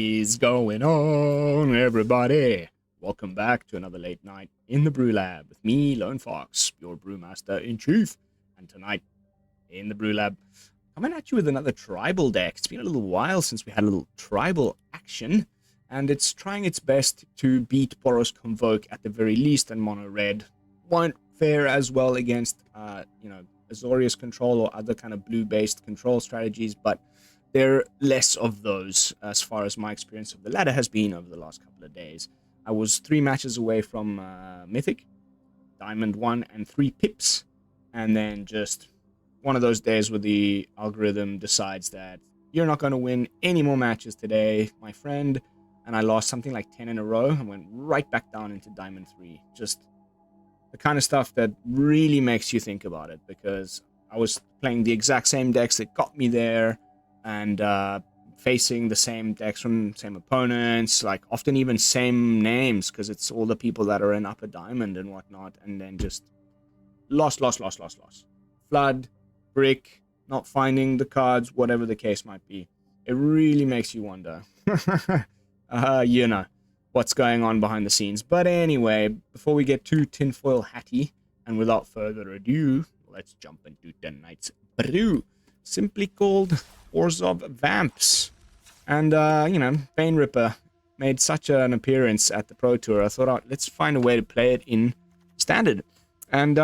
is going on, everybody? Welcome back to another late night in the BrewLab with me, Lone Fox, your brewmaster in chief. And tonight in the BrewLab, coming at you with another tribal deck. It's been a little while since we had a little tribal action, and it's trying its best to beat Boros Convoke at the very least, and mono red won't fare as well against Azorius control or other kind of blue-based control strategies, but there are less of those as far as my experience of the ladder has been over the last couple of days. I was 3 matches away from Mythic, Diamond 1 and 3 pips, and then just one of those days where the algorithm decides that you're not going to win any more matches today, my friend, and I lost something like 10 in a row and went right back down into Diamond 3. Just the kind of stuff that really makes you think about it, because I was playing the exact same decks that got me there, and facing the same decks from same opponents, like often even same names, because it's all the people that are in Upper Diamond and whatnot, and then just lost. Flood, brick, not finding the cards, whatever the case might be. It really makes you wonder, what's going on behind the scenes. But anyway, before we get too tinfoil hatty, and without further ado, let's jump into tonight's brew, simply called Orzhov Vamps. And, Bane Ripper made such an appearance at the Pro Tour. I thought, let's find a way to play it in Standard. And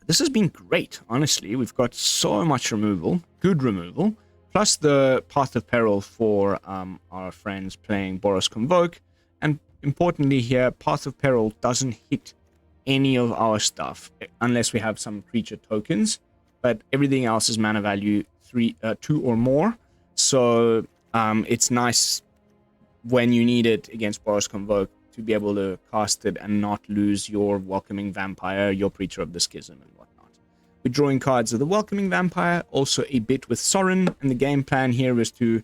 this has been great, honestly. We've got so much removal, good removal, plus the Path of Peril for our friends playing Boros Convoke. And importantly here, Path of Peril doesn't hit any of our stuff unless we have some creature tokens, but everything else is mana value 2 or more. So it's nice when you need it against Boros Convoke to be able to cast it and not lose your Welcoming Vampire, your Preacher of the Schism, and whatnot. We're drawing cards of the Welcoming Vampire, also a bit with Sorin, and the game plan here is to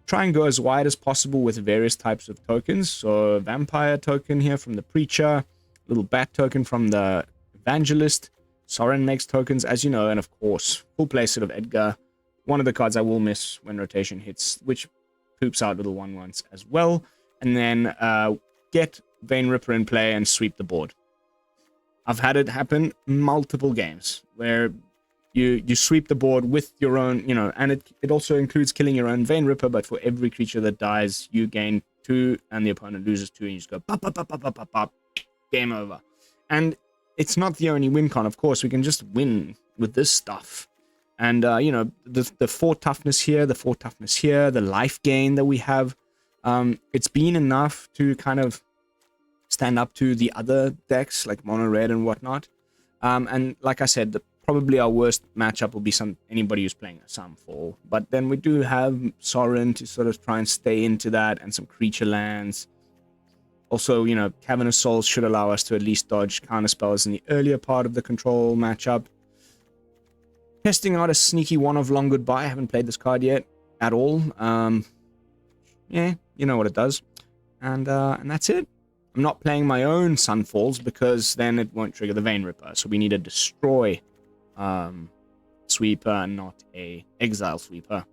try and go as wide as possible with various types of tokens. So Vampire token here from the Preacher, little Bat token from the Evangelist. Sorin makes tokens, as you know, and of course, full playset of Edgar. One of the cards I will miss when rotation hits, which poops out little 1/1s as well. And then get Bane Ripper in play and sweep the board. I've had it happen multiple games where you sweep the board with your own, and it also includes killing your own Bane Ripper, but for every creature that dies, you gain 2 and the opponent loses 2, and you just go pop, pop, pop, pop, pop, pop, pop, game over. And it's not the only win con, of course. We can just win with this stuff. And, the 4 toughness here, the 4 toughness here, the life gain that we have, it's been enough to kind of stand up to the other decks, like Mono Red and whatnot. And like I said, probably our worst matchup will be anybody who's playing a Sunfall. But then we do have Sorin to sort of try and stay into that, and some creature lands. Also, Cavern of Souls should allow us to at least dodge counter spells in the earlier part of the control matchup. Testing out a sneaky one of Long Goodbye. I haven't played this card yet at all. Yeah, you know what it does. And that's it. I'm not playing my own Sunfalls because then it won't trigger the Bane Ripper. So we need a destroy sweeper, not a exile sweeper.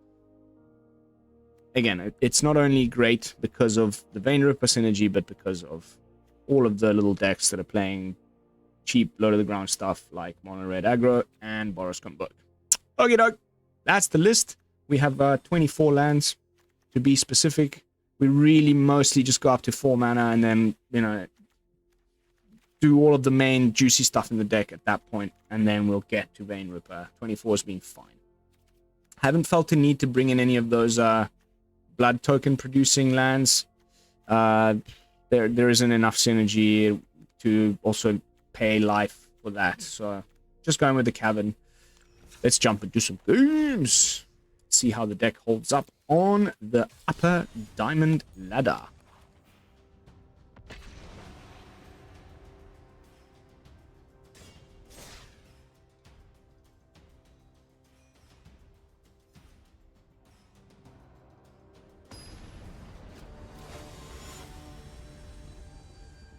Again, it's not only great because of the Bane Ripper synergy, but because of all of the little decks that are playing cheap, low-to-the-ground stuff like Mono Red Aggro and Boros Convoke. Okay, dog. That's the list. We have 24 lands, to be specific. We really mostly just go up to 4 mana and then, do all of the main juicy stuff in the deck at that point, and then we'll get to Bane Ripper. 24 has been fine. Haven't felt the need to bring in any of those blood token producing lands. There isn't enough synergy to also pay life for that, so just going with the Cavern. Let's jump into some games. See how the deck holds up on the Upper Diamond ladder.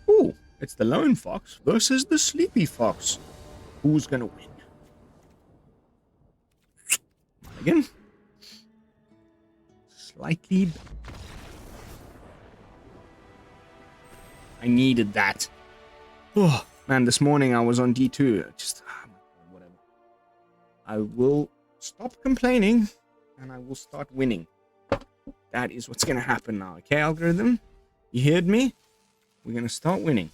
Ooh, it's the Lone Fox versus the Sleepy Fox. Who's gonna win? Again. Slightly I needed that. Oh, man, this morning I was on D2. Just, whatever. I will stop complaining, and I will start winning. That is what's going to happen now. Okay, algorithm? You heard me? We're going to start winning.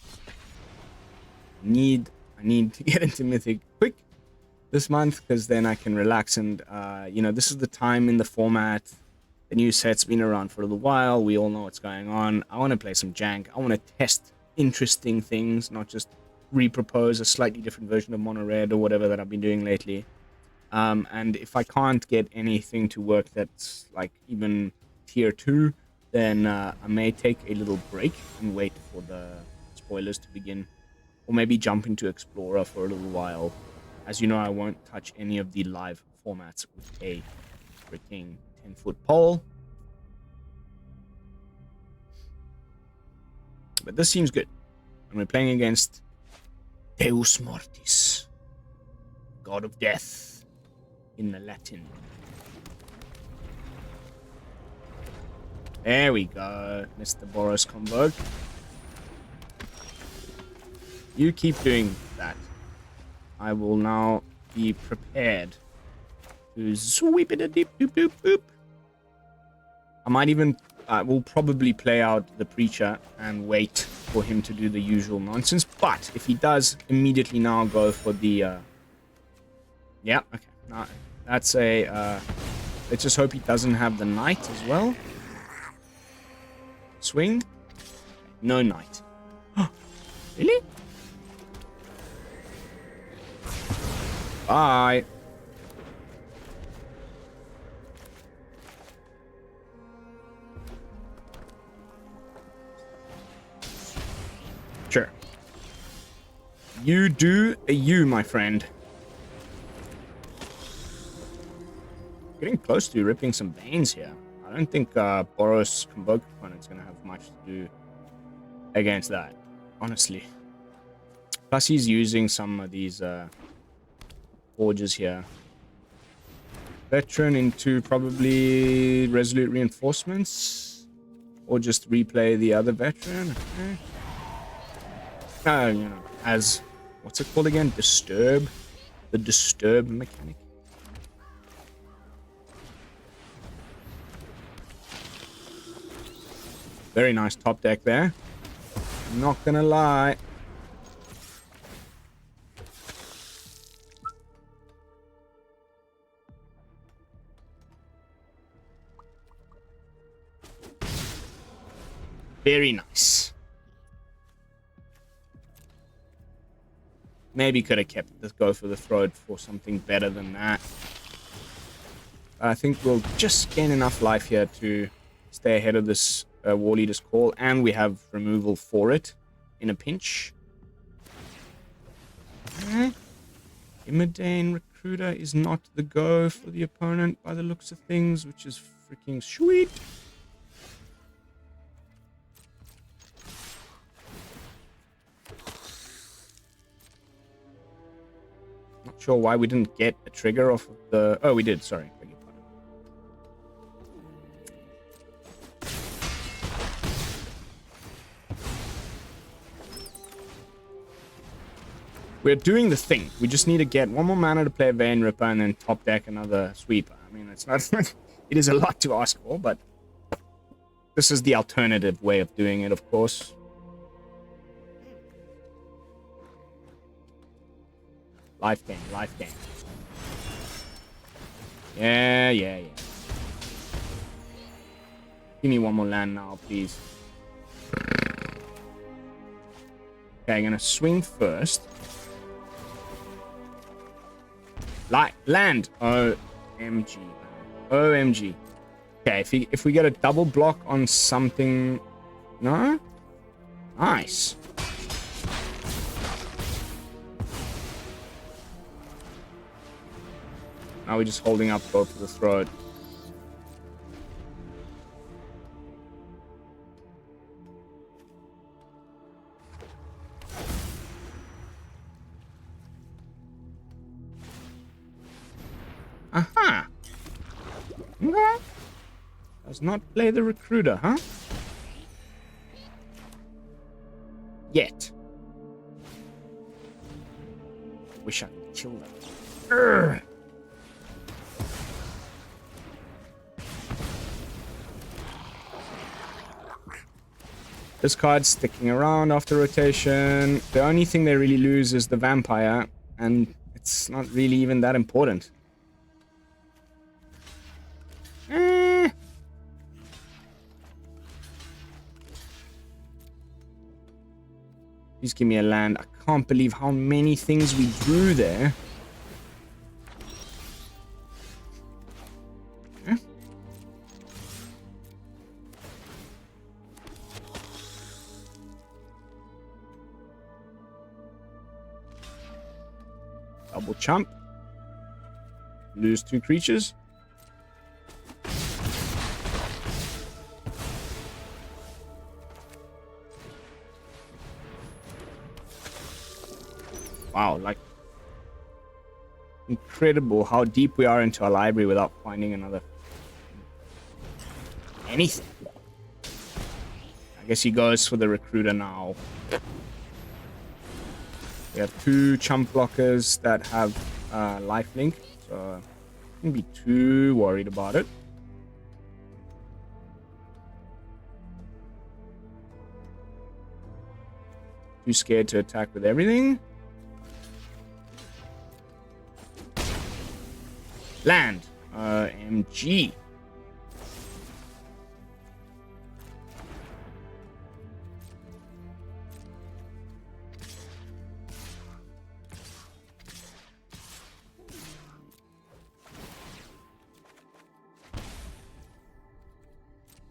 I need to get into Mythic quick this month, because then I can relax and, you know, this is the time in the format. The new set's been around for a little while. We all know what's going on. I want to play some jank. I want to test interesting things, not just repropose a slightly different version of Mono Red or whatever that I've been doing lately. And if I can't get anything to work that's like even tier 2, then I may take a little break and wait for the spoilers to begin. Or maybe jump into Explorer for a little while. As you know, I won't touch any of the live formats with a freaking 10-foot pole. But this seems good. And we're playing against Deus Mortis, God of Death, in the Latin. There we go, Mr. Boros Convoke. You keep doing that. I will now be prepared to sweep it a deep doop doop boop. I might even, will probably play out the Preacher and wait for him to do the usual nonsense. But if he does immediately now go for the, yeah, okay. Now, that's a, let's just hope he doesn't have the Knight as well. Swing. No Knight. Really? Bye. Sure. You do a you, my friend. Getting close to ripping some veins here. I don't think Boros Convoke opponent's going to have much to do against that, honestly. Plus, he's using some of these forges here. Veteran into probably Resolute Reinforcements, or just replay the other veteran. Okay. You know, as what's it called again? Disturb, the disturb mechanic. Very nice top deck there. Not gonna lie. Very nice. Maybe could have kept this go for the throat for something better than that. I think we'll just gain enough life here to stay ahead of this War Leader's Call, and we have removal for it in a pinch. Imodane Recruiter is not the go for the opponent by the looks of things, which is freaking sweet. Not sure why we didn't get a trigger off of the... Oh, we did, sorry. We're doing the thing. We just need to get one more mana to play a Vein Ripper and then top deck another Sweeper. I mean, it's not... it is a lot to ask for, but... this is the alternative way of doing it, of course. Life gain, life gain. Yeah. Give me one more land now, please. Okay, I'm gonna swing first. Land. OMG. OMG. Okay, if we get a double block on something... No? Nice. Now we're just holding up both for the throat. Aha! Okay. Does not play the Recruiter, huh? yet. Wish I could kill them. Urgh. This card's sticking around after rotation. The only thing they really lose is the vampire, and it's not really even that important. Please give me a land. I can't believe how many things we drew there. Double chump. Lose 2 creatures. Wow, like incredible how deep we are into our library without finding another anything. I guess he goes for the recruiter now. We have 2 chump blockers that have lifelink, so I wouldn't be too worried about it. Too scared to attack with everything. Land. MG.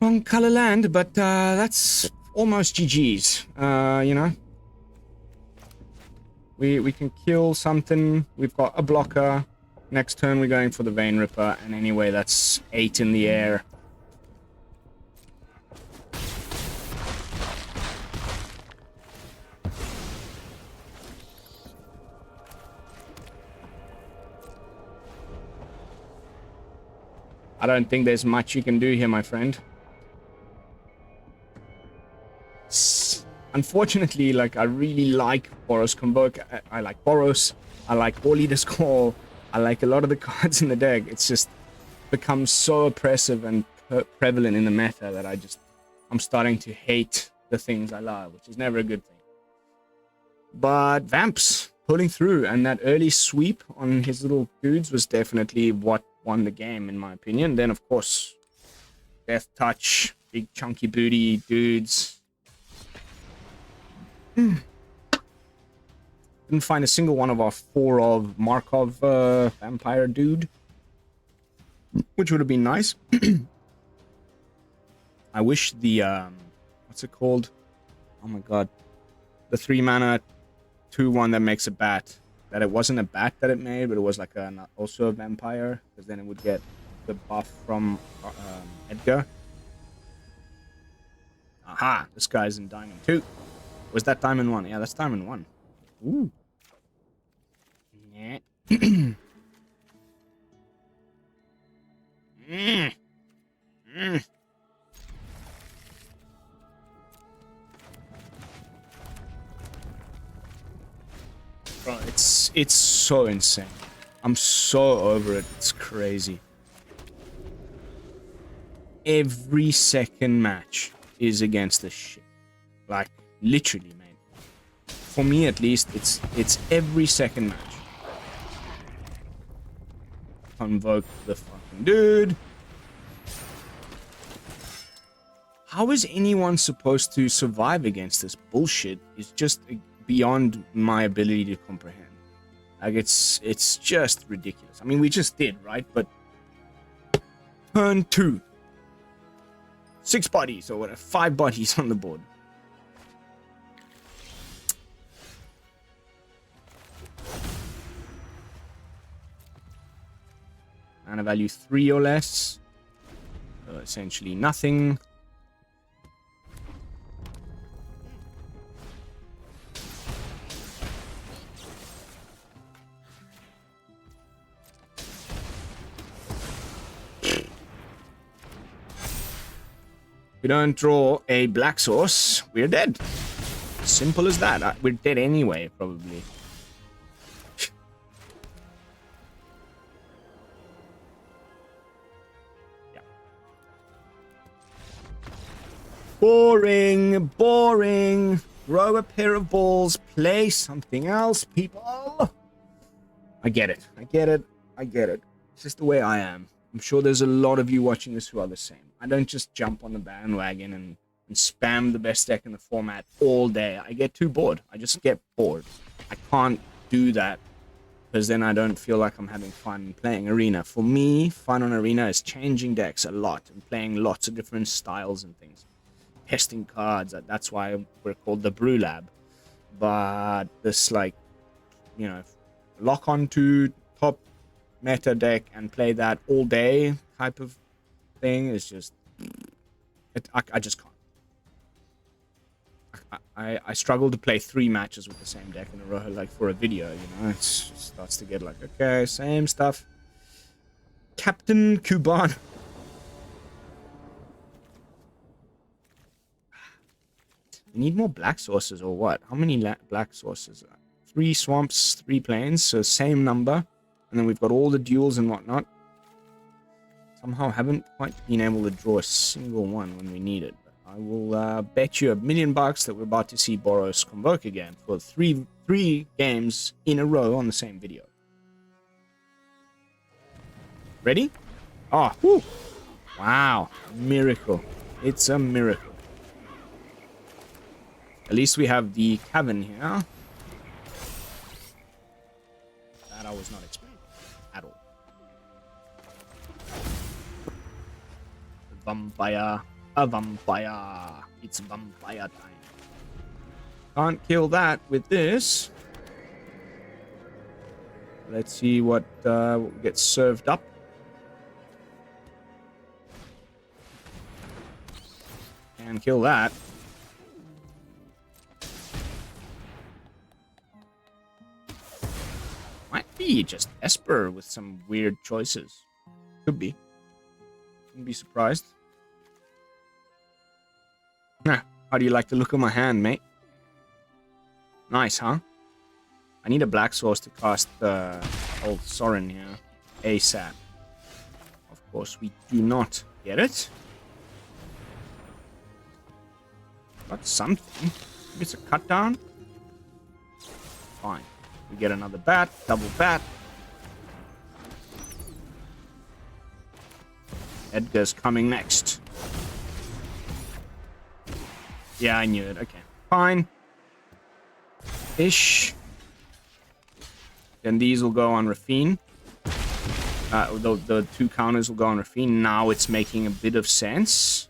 Wrong color land, but that's almost GG's. You know, we can kill something. We've got a blocker. Next turn we're going for the Vein Ripper, and anyway that's 8 in the air. I don't think there's much you can do here, my friend. Unfortunately, like, I really like Boros Convoke. I like Boros. I like All Leaders Call. I like a lot of the cards in the deck. It's just become so oppressive and prevalent in the meta that I'm starting to hate the things I love, which is never a good thing. But Vamps pulling through, and that early sweep on his little dudes was definitely what won the game, in my opinion. Then, of course, Death Touch, big chunky booty dudes. Didn't find a single one of our 4 of Markov vampire dude, which would have been nice. I wish the what's it called? Oh my god, the 3 mana 2/1 that makes a bat. That it wasn't a bat that it made, but it was like also a vampire, because then it would get the buff from Edgar. Aha! This guy's in Diamond 2. Was that Diamond 1? Yeah, that's Diamond 1. Ooh. Yeah. Bro, it's so insane. I'm so over it. It's crazy. Every second match is against this shit. Like, literally, man. For me, at least, it's every second match. Convoke the fucking dude. How is anyone supposed to survive against this bullshit? It's just beyond my ability to comprehend. Like, it's just ridiculous. I mean, we just did, right? But turn 2. 6 bodies or whatever, 5 bodies on the board. Mana value 3 or less. So essentially nothing. If we don't draw a black source, we're dead. Simple as that. We're dead anyway, probably. Yeah. Boring, boring. Throw a pair of balls, play something else, people. I get it. I get it. I get it. It's just the way I am. I'm sure there's a lot of you watching this who are the same. I don't just jump on the bandwagon and spam the best deck in the format all day. I get too bored. I just get bored. I can't do that because then I don't feel like I'm having fun playing Arena. For me, fun on Arena is changing decks a lot and playing lots of different styles and things. Testing cards. That's why we're called the BrewLab. But this, like, you know, lock onto top meta deck and play that all day type of thing is just... I just can't. I struggle to play 3 matches with the same deck in a row, like for a video, you know. It starts to get like, okay, same stuff. Captain Kuban. We need more black sources or what? How many black sources? 3 swamps, 3 plains, so same number. And then we've got all the duels and whatnot. Somehow haven't quite been able to draw a single one when we need it. But I will bet you $1 million that we're about to see Boros Convoke again for three games in a row on the same video. Ready? Oh, whew. Wow. Miracle. It's a miracle. At least we have the Cavern here. That I was not expecting at all. Vampire. A vampire. It's vampire time. Can't kill that with this. Let's see what gets served up. And kill that. Might be just Esper with some weird choices. Could be. Wouldn't be surprised. Nah, how do you like the look of my hand, mate? Nice, huh? I need a black source to cast old Sorin here. ASAP. Of course, we do not get it. Got something. Maybe it's a cut down. Fine. We get another bat, double bat. Edgar's coming next. Yeah, I knew it. Okay. Fine. Ish. Then these will go on Raffine. The 2 counters will go on Raffine. Now it's making a bit of sense.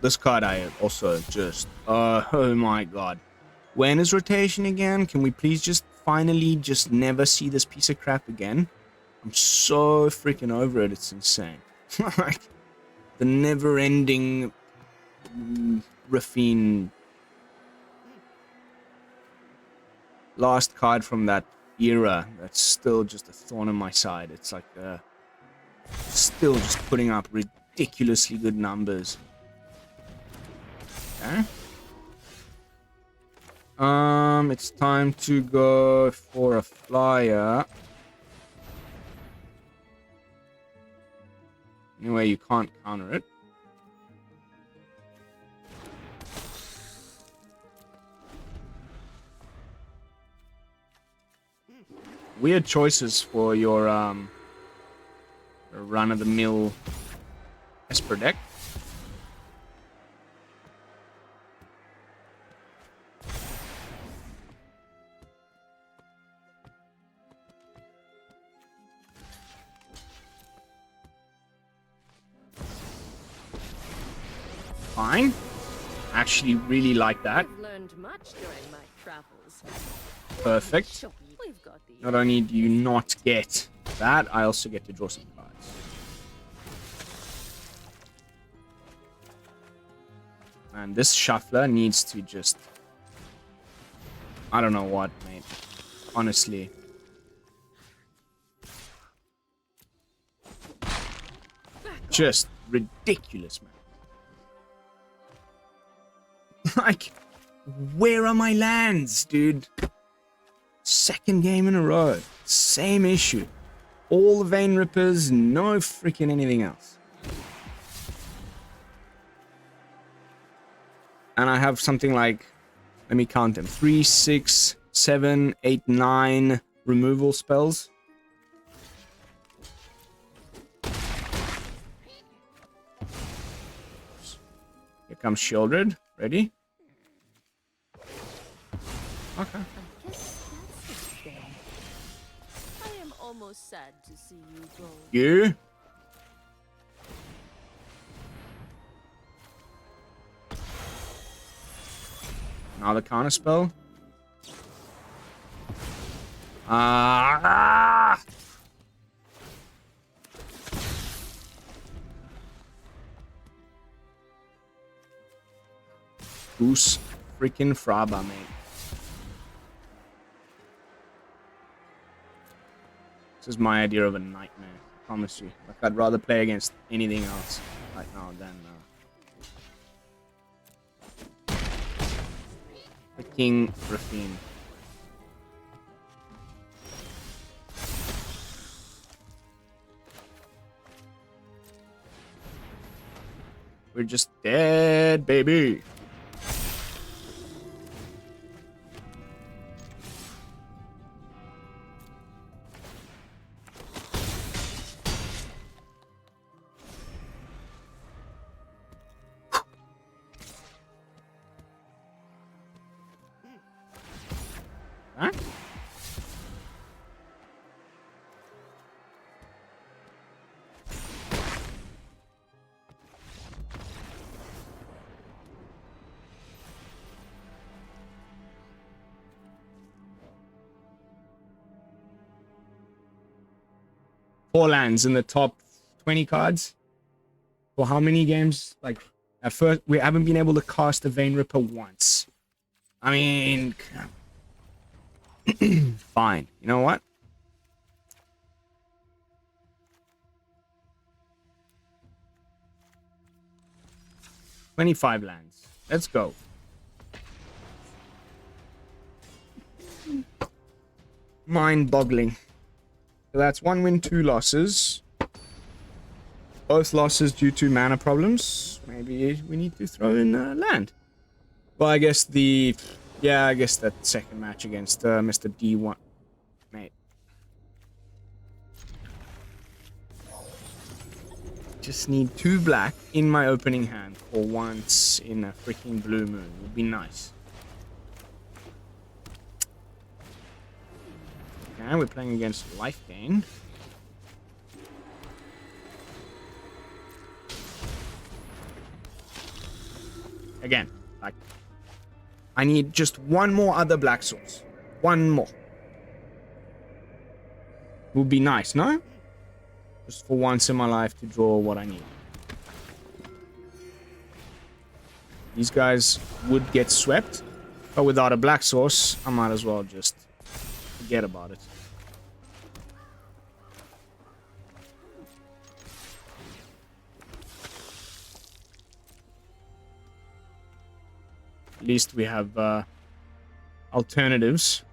This card I also just... oh my god. When is rotation again? Can we please just finally just never see this piece of crap again? I'm so freaking over it. It's insane. Like, the never-ending Raffine. Last card from that era that's still just a thorn in my side. It's like, still just putting up ridiculously good numbers. Okay. It's time to go for a flyer. Anyway, you can't counter it. Weird choices for your run-of-the-mill Esper deck. Fine. Actually really like that. I've learned much during my travels. Perfect. Not only do you not get that, I also get to draw some cards. And this shuffler needs to just I don't know what, mate. Honestly. Just ridiculous, man. Like, where are my lands, dude? Second game in a row. Same issue. All the Vein Rippers, no freaking anything else. And I have something like, let me count them, 3, 6, 7, 8, 9 removal spells. Here comes Shieldred. Ready? Okay. I guess that's the thing. I am almost sad to see you go. You? Another counter spell. Goose freaking Fraba, mate. This is my idea of a nightmare. I promise you. Like, I'd rather play against anything else right now than freaking Raffine. We're just dead, baby. Huh? 4 lands in the top 20 cards. For how many games? Like, at first, we haven't been able to cast a Vein Ripper once. I mean, fine. You know what? $25 lands. Let's go. Mind-boggling. So that's 1 win, 2 losses. Both losses due to mana problems. Maybe we need to throw in land. Well, I guess the... Yeah, I guess that second match against Mr. D1. Mate. Just need 2 black in my opening hand for once in a freaking blue moon. Would be nice. Okay, we're playing against Lifegain. Again, like, I need just 1 more other black source. 1 more. Would be nice, no? Just for once in my life to draw what I need. These guys would get swept, but without a black source, I might as well just forget about it. At least we have alternatives.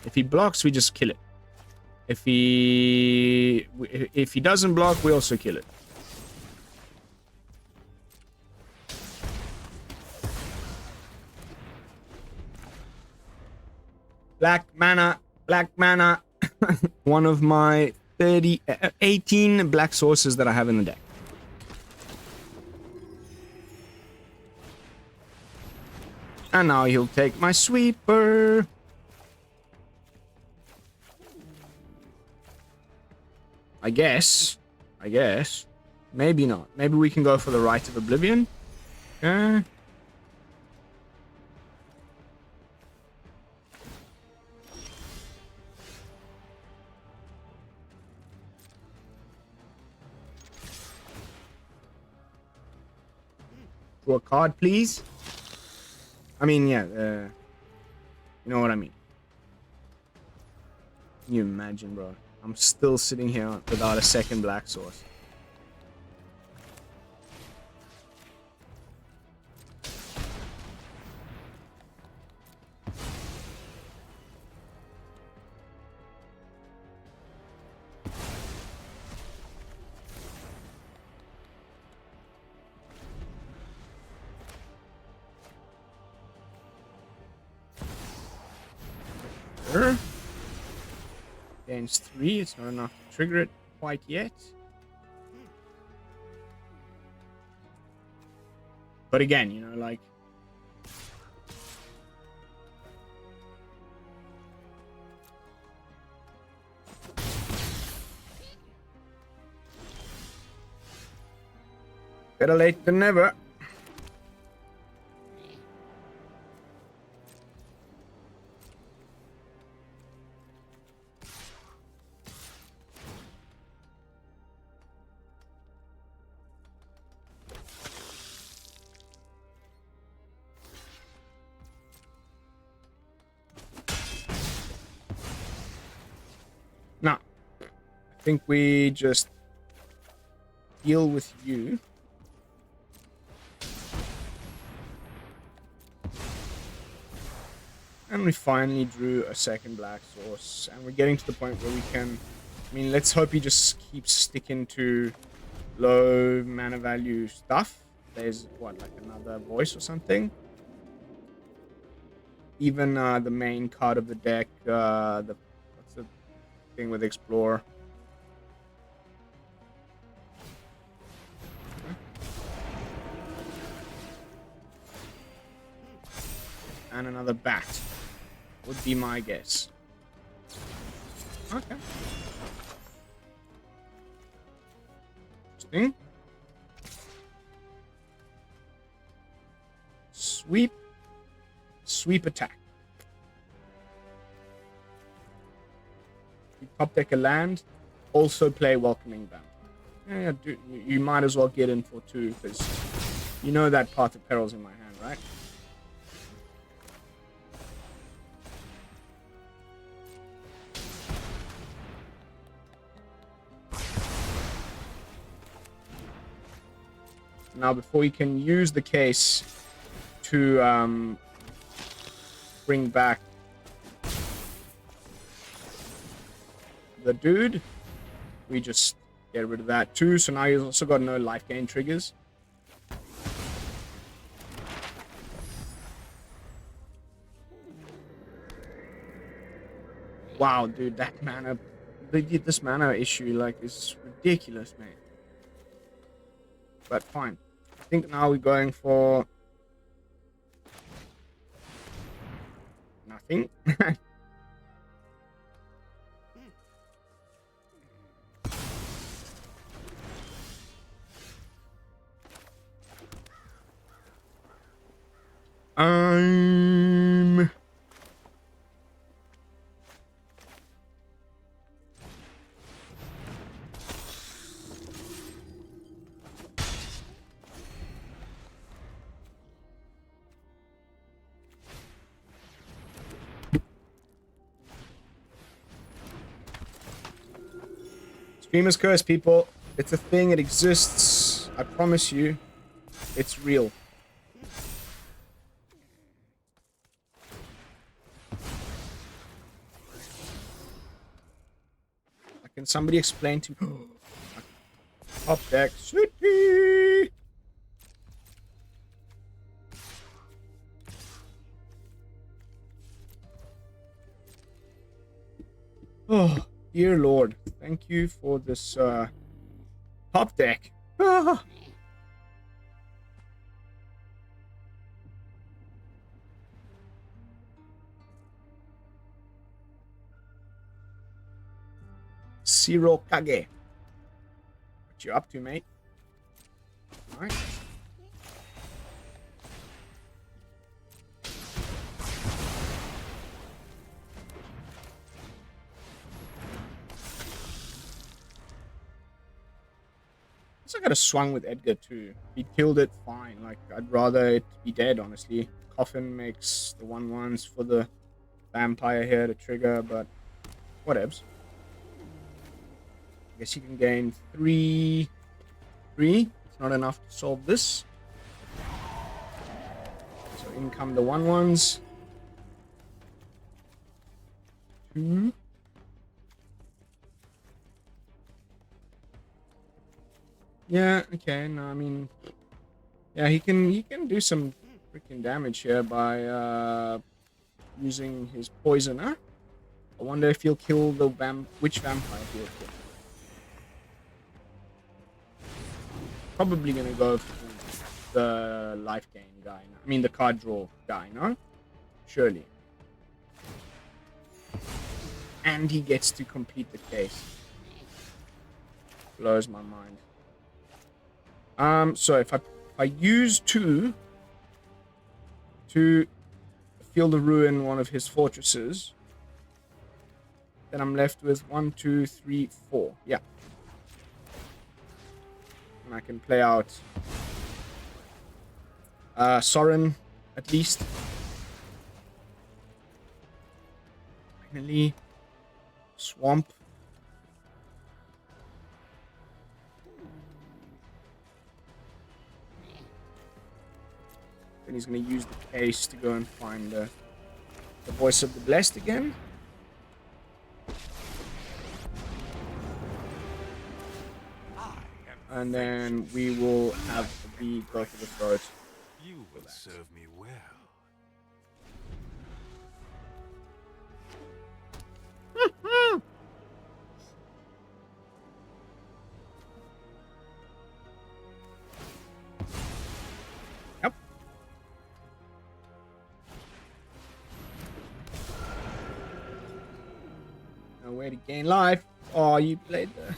If he blocks, we just kill it. If he doesn't block, we also kill it. Black mana, black mana. One of my 18 black sources that I have in the deck. And now he'll take my sweeper. I guess. Maybe not. Maybe we can go for the Rite of Oblivion. Okay. Draw a card, please. I mean, yeah, you know what I mean. Can you imagine, bro? I'm still sitting here without a second black source. Sure. Gains 3, it's not enough to trigger it quite yet. But again, you know, like... better late than never. Now, I think we just deal with you. And we finally drew a second black source. And we're getting to the point where we can... I mean, let's hope he just keeps sticking to low mana value stuff. There's, what, like another voice or something? Even the main card of the deck, what's the thing with Explore? And another bat would be my guess. Okay. Interesting. Sweep. Sweep attack. You top deck a land. Also play Welcoming Vamp. Yeah, dude, you might as well get in for 2 because you know that Path of Peril's in my hand, right? Now, before you can use the case to bring back the dude, we just get rid of that too. So now you've also got no life gain triggers. Wow, dude, that mana, this mana issue, like, is ridiculous, man. But fine. I think now we're going for nothing. Streamer's Curse, people. It's a thing. It exists. I promise you. It's real. Can somebody explain to me? Top deck. City! Oh, dear Lord. Thank you for this top deck. Ah. Zero Kage. What you up to, mate? Alright. guess I could have swung with Edgar too. He killed it fine. Like, I'd rather it be dead, honestly. Coffin makes the 1/1s for the vampire here to trigger, but whatevs. I guess you can gain 3. It's not enough to solve this. So in come the 1/1s. 2. Yeah, okay, no, I mean, yeah, he can do some freaking damage here by using his poisoner. I wonder if he'll kill the which vampire he'll kill. Probably gonna go for the life gain guy. I mean the card draw guy, no? Surely. And he gets to complete the case. Blows my mind. So if I use 2 to Field of Ruin one of his fortresses, then I'm left with 1, 2, 3, 4. Yeah. And I can play out Sorin at least. Finally, Swamp. Then he's going to use the case to go and find the Voice of the Blessed again. And then we will have the go for the throat. You will serve me well. Yep. No way to gain life. Oh, you played the...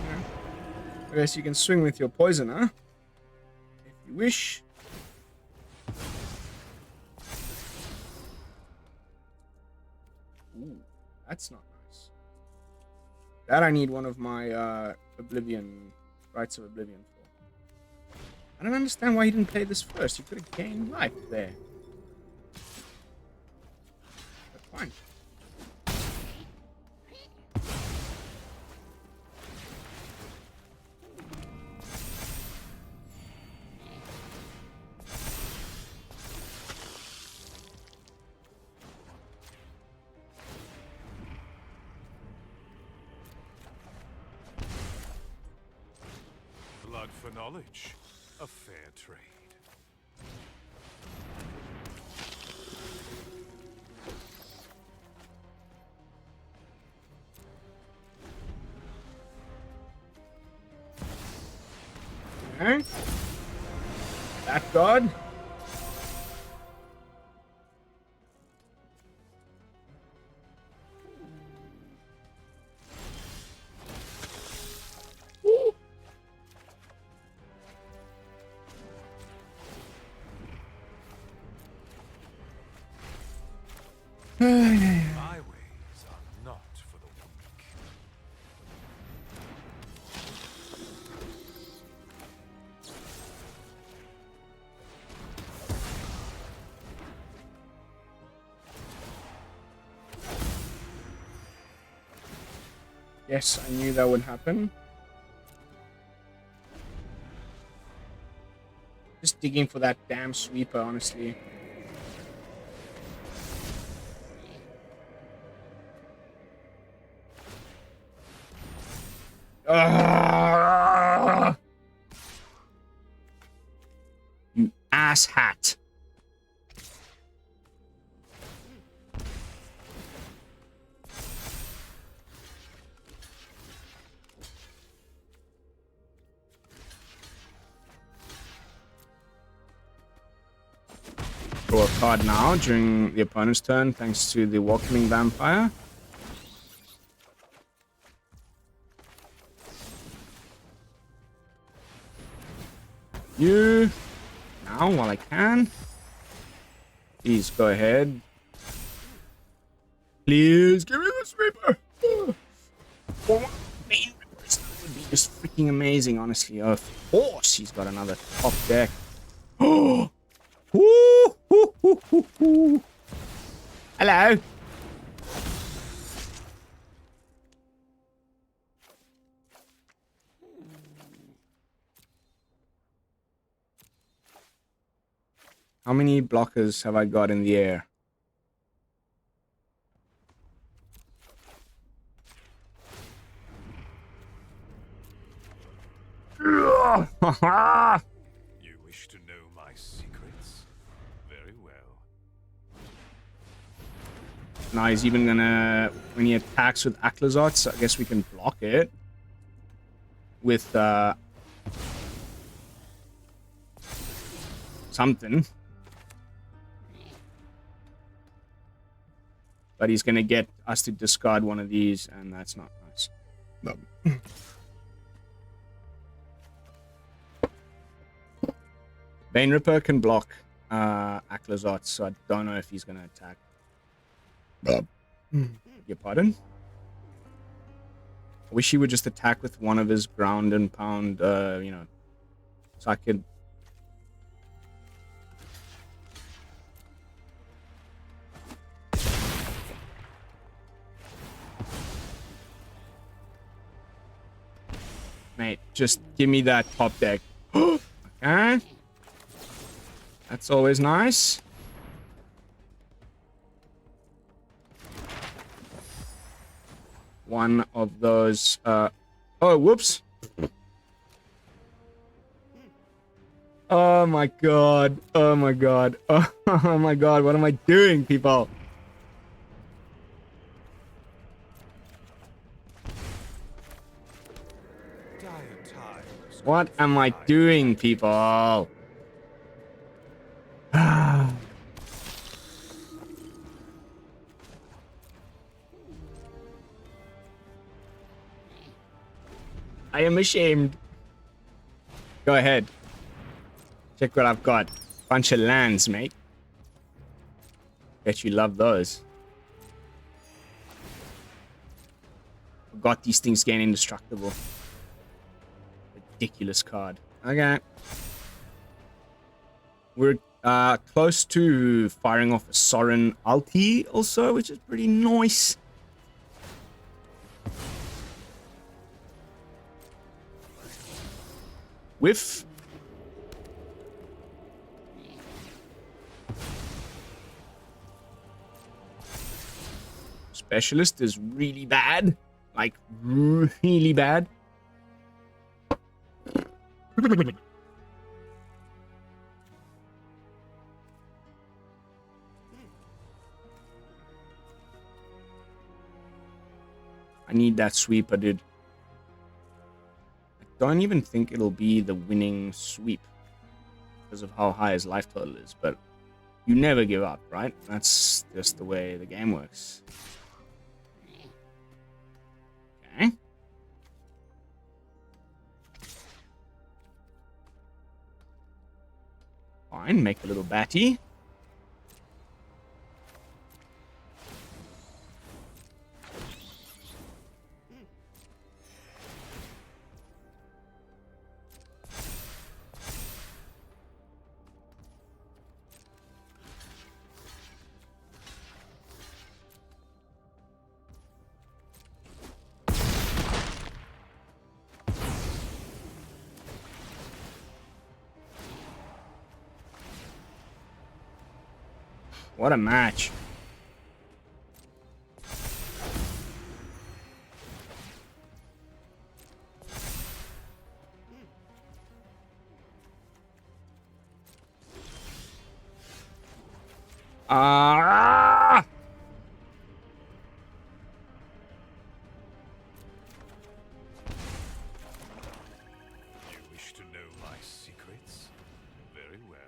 Yeah. I guess you can swing with your poisoner if you wish. Ooh, that's not nice. That I need one of my Oblivion, Rites of Oblivion for. I don't understand why he didn't play this first. He could have gained life there. But fine. Blood for knowledge, a fair trade. Okay. That god. My ways are not for the weak. Yes, I knew that would happen. Just digging for that damn sweeper, honestly. You asshat. Draw a card now during the opponent's turn, thanks to the Welcoming Vampire. You now, while I can, please go ahead. Please give me the sweeper. For my main purpose would be just freaking amazing, honestly. Of course, he's got another top deck. Oh! Woo! Hoo, hoo, hoo, hoo. Hello. How many blockers have I got in the air? You wish to know my secrets? Very well. Now he's even gonna, when he attacks with Aclazots, I guess we can block it with something. But he's gonna get us to discard one of these, and that's not nice. No. Bane Ripper can block Aclazots, so I don't know if he's gonna attack. Your pardon? I wish he would just attack with one of his ground and pound, you know, so I could. Mate, just give me that top deck. Okay. That's always nice. One of those, oh, whoops. Oh my god. Oh my god. Oh my god. What am I doing, people? What am I doing, people? I am ashamed. Go ahead. Check what I've got. Bunch of lands, mate. Bet you love those. Forgot these things getting indestructible. Ridiculous card. Okay. We're close to firing off a Sorin ulti also, which is pretty nice. Whiff. Specialist is really bad. Like, really bad. I need that sweeper, dude. I don't even think it'll be the winning sweep because of how high his life total is, but you never give up, right? That's just the way the game works. Okay. Fine, make a little batty. What a match. Ah! You wish to know my secrets? Very well.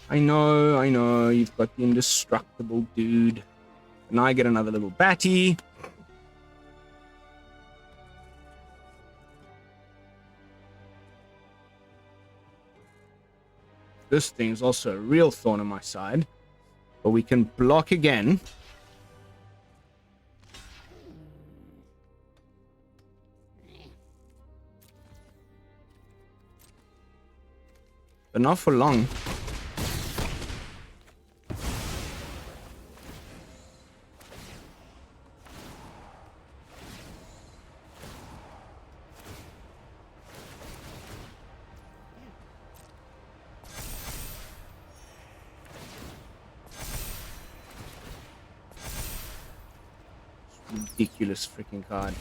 I know, you've got the indestructible dude. And I get another little batty. This thing's also a real thorn on my side. But we can block again. But not for long. Ridiculous freaking card.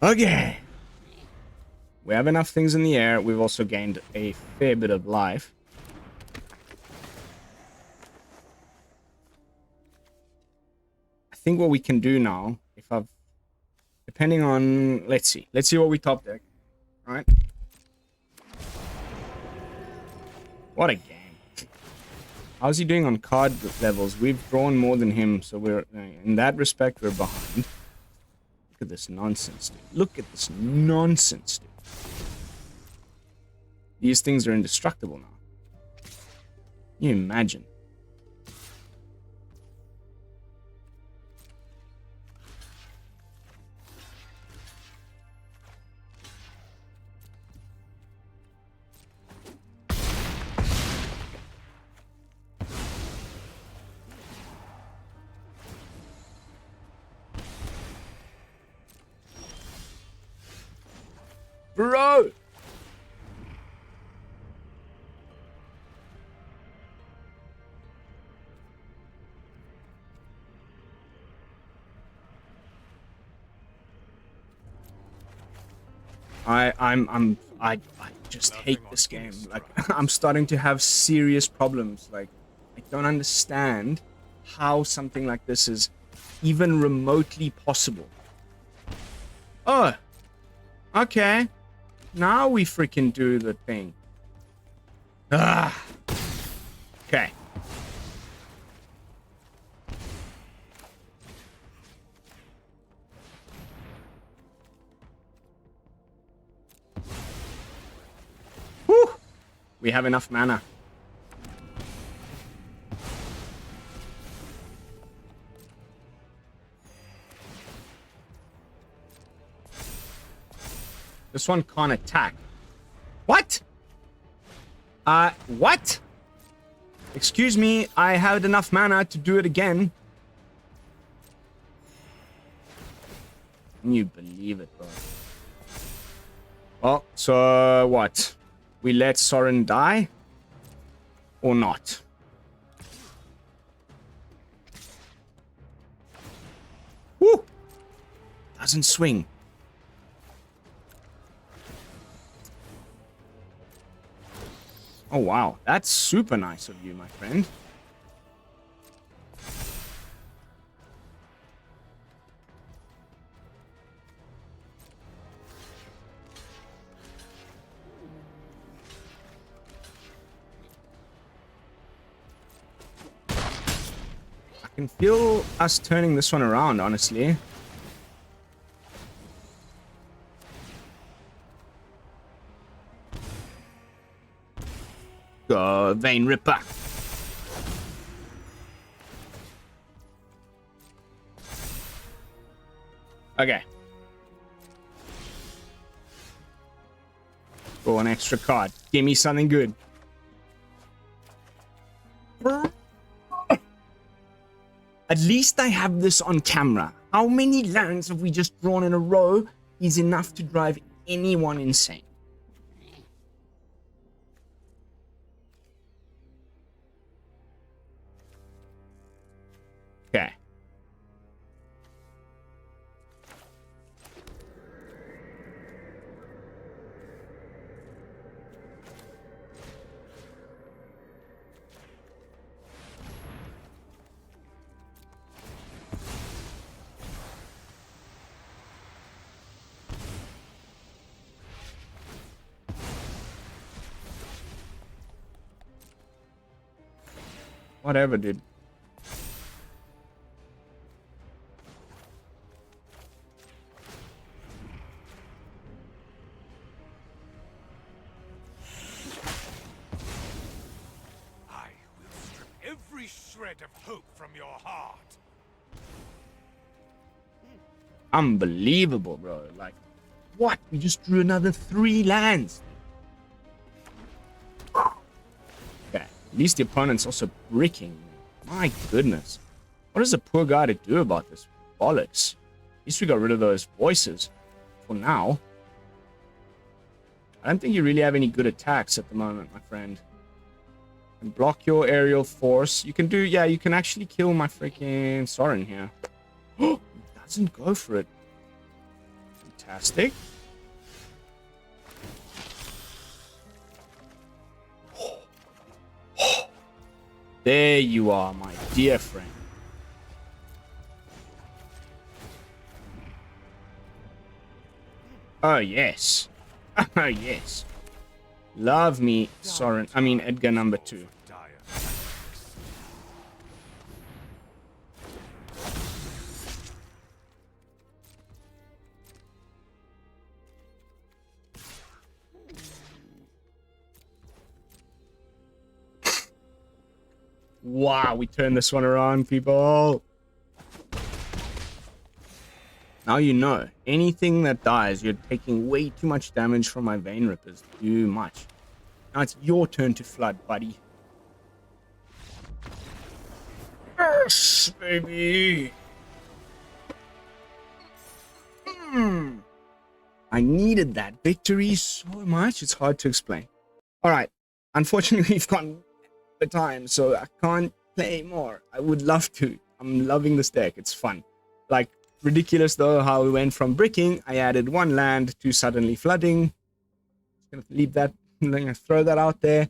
Okay. We have enough things in the air. We've also gained a fair bit of life. I think what we can do now, if I've... Depending on... Let's see. Let's see what we top deck. Alright. What a game. How's he doing on card levels? We've drawn more than him, so we're... In that respect, we're behind. Look at this nonsense, dude. Look at this nonsense, dude. These things are indestructible now. Can you imagine? Bro! I just hate this game. Like, I'm starting to have serious problems. Like, I don't understand how something like this is even remotely possible. Oh, okay. Now we freaking do the thing. Ah. Okay. Whew. We have enough mana. This one can't attack. What? What? Excuse me, I had enough mana to do it again. Can you believe it, bro? Well, so what? We let Sorin die? Or not? Woo! Doesn't swing. Oh, wow. That's super nice of you, my friend. I can feel us turning this one around, honestly. Go, Vein Ripper. Okay. Go an extra card. Give me something good. At least I have this on camera. How many lands have we just drawn in a row is enough to drive anyone insane? Okay. Whatever, dude. I will strip every shred of hope from your heart. Unbelievable, bro. Like, what? We just drew another 3 lands. Okay, at least the opponent's also bricking. My goodness. What is the poor guy to do about this? Bollocks. At least we got rid of those voices. For now. I don't think you really have any good attacks at the moment, my friend. And block your aerial force. You can do, yeah, you can actually kill my freaking Sorin here. Doesn't go for it. Fantastic. There you are, my dear friend. Oh, yes. Oh, yes. Love me, Sorin. I mean, Edgar number 2. Wow, we turned this one around, people. Now you know, anything that dies, you're taking way too much damage from my Vein Rippers. Too much. Now it's your turn to flood, buddy. Yes, baby. I needed that victory so much, it's hard to explain. Alright, unfortunately we've gone the time, so I can't play more. I would love to. I'm loving this deck. It's fun. Like, ridiculous though how we went from bricking. I added 1 land to suddenly flooding. Just gonna leave that. I'm gonna throw that out there.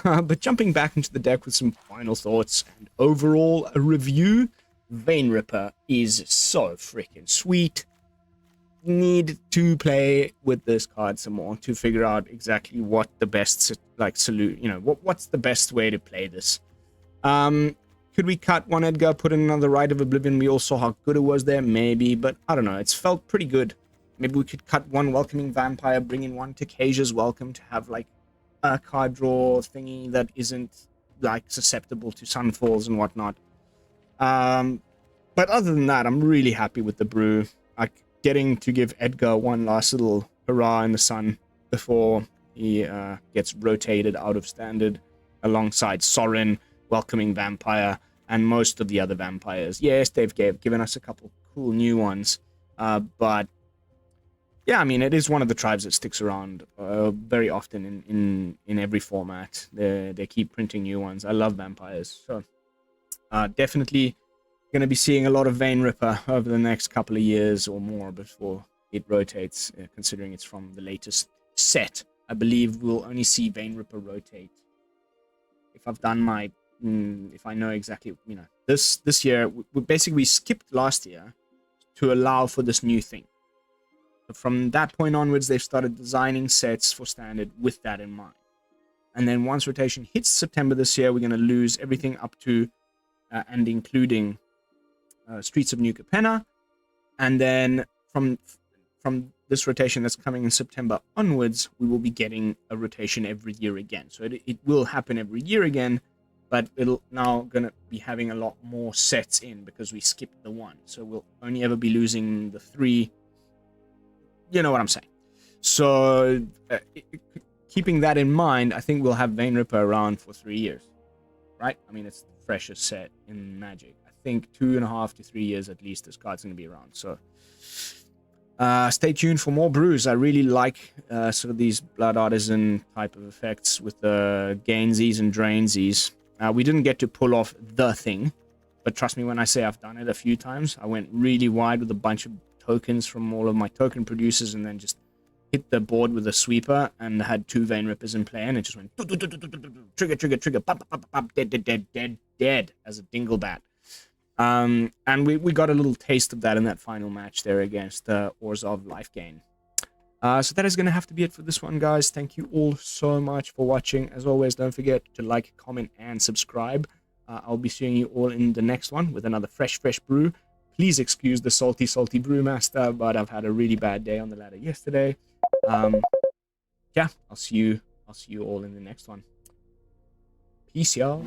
But jumping back into the deck with some final thoughts and overall a review. Vein Ripper is so freaking sweet. Need to play with this card some more to figure out exactly what the best what's the best way to play this. Could we cut one Edgar, put in another Rite of Oblivion? We all saw how good it was there, maybe, but I don't know, it's felt pretty good. Maybe we could cut one Welcoming Vampire, bring in one Takasia's Welcome to have like a card draw thingy that isn't like susceptible to Sunfalls and whatnot. But other than that, I'm really happy with the brew. Like, getting to give Edgar one last little hurrah in the sun before he gets rotated out of standard alongside Sorin, Welcoming Vampire, and most of the other vampires. Yes, they've given us a couple cool new ones, but yeah, I mean, it is one of the tribes that sticks around very often in every format. They keep printing new ones. I love vampires, so definitely going to be seeing a lot of Vein Ripper over the next couple of years or more before it rotates, considering it's from the latest set. I believe we'll only see Vein Ripper rotate. If I've done my, if I know exactly, this year, we skipped last year to allow for this new thing. So from that point onwards, they've started designing sets for standard with that in mind. And then once rotation hits September this year, we're going to lose everything up to and including Streets of New Capenna, and then from this rotation that's coming in September onwards, we will be getting a rotation every year again. So it will happen every year again, but it'll now gonna be having a lot more sets in because we skipped the 1. So we'll only ever be losing the 3. You know what I'm saying. So keeping that in mind, I think we'll have Vein Ripper around for 3 years, right? I mean, it's the freshest set in Magic. I think 2.5 to 3 years at least this card's going to be around. So stay tuned for more brews. I really like sort of these Blood Artisan type of effects with the gainsies and drainsies. We didn't get to pull off the thing, but trust me when I say I've done it a few times. I went really wide with a bunch of tokens from all of my token producers and then just hit the board with a sweeper and had 2 Vein Rippers in play, and it just went trigger, trigger, trigger, pop, pop, pop, dead, dead, dead, dead, dead as a dinglebat. And we got a little taste of that in that final match there against Orzhov Lifegain. So that is going to have to be it for this one, guys. Thank you all so much for watching. As always, don't forget to like, comment, and subscribe. I'll be seeing you all in the next one with another fresh brew. Please excuse the salty brewmaster, but I've had a really bad day on the ladder yesterday. Yeah, I'll see you all in the next one. Peace, y'all.